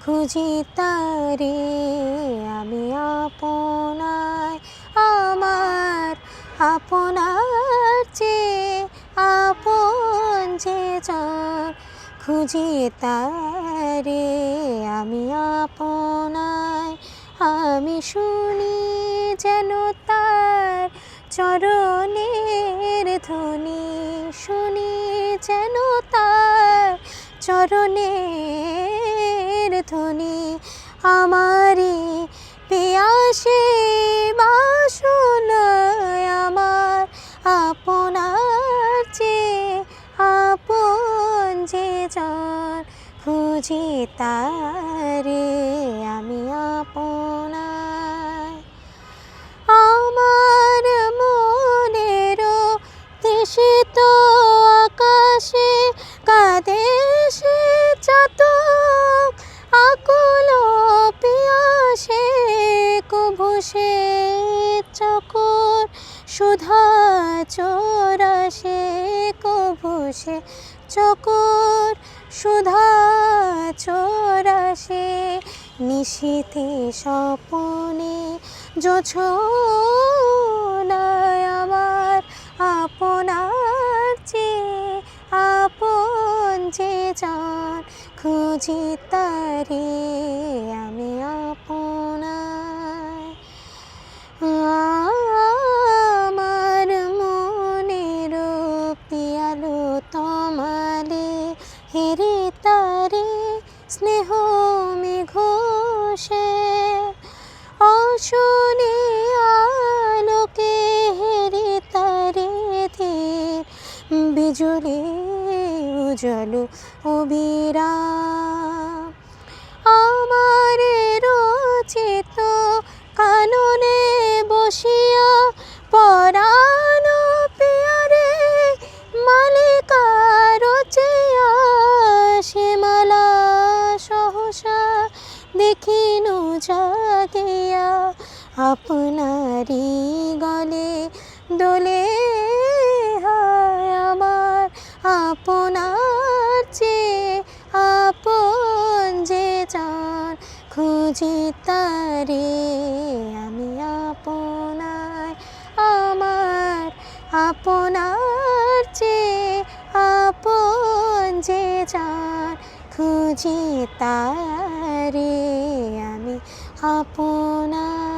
খুঁজি তারে আমি আপনায়, আমার আপনার চেয়ে আপন যে জন। খুঁজি তারে আমি আপনায়, আমি শুনি যেন তার চরণের ধ্বনি, শুনি যেন তার চরণের ধ্বনি। আমারি পিয়াসে বাসনায় আমার আপনার চেয়ে আপন যে জন। খুঁজি তারে আমি আপনায়, আমার মনেরও তৃষিত আকাশে কাঁদে সে চাতক আকুল পিয়াসে। কভু সে চকোর সুধা চোরাসে, কভু সে চকোর সুধা চোরাসে। নিশীথে স্বপনে জোছনায় আমার আপনার চেয়ে আপন যে জন। খুঁজি তারে আমি আপনায়, আমার মনের পিয়ালো তমালে হেরে তারে স্নেহ মেঘোষে। অশনি আলোকে হেরে তারে ধীর বিজুলি উজ্জ্বল অবিরাম। আমার রচিত কাননে বসিয়া পরাণ পিয়ারে মালিকা রচিয়া। সে মালা সহসা দেখিনু জাগিয়া, আপনারি গলে দোলে হায় আমার আপনার চেয়ে আপন যে জন। খুঁজি তারে আমি আপনায়, আমার আপনার চেয়ে আপন যে জন। খুঁজি তারে আমি আপনায়।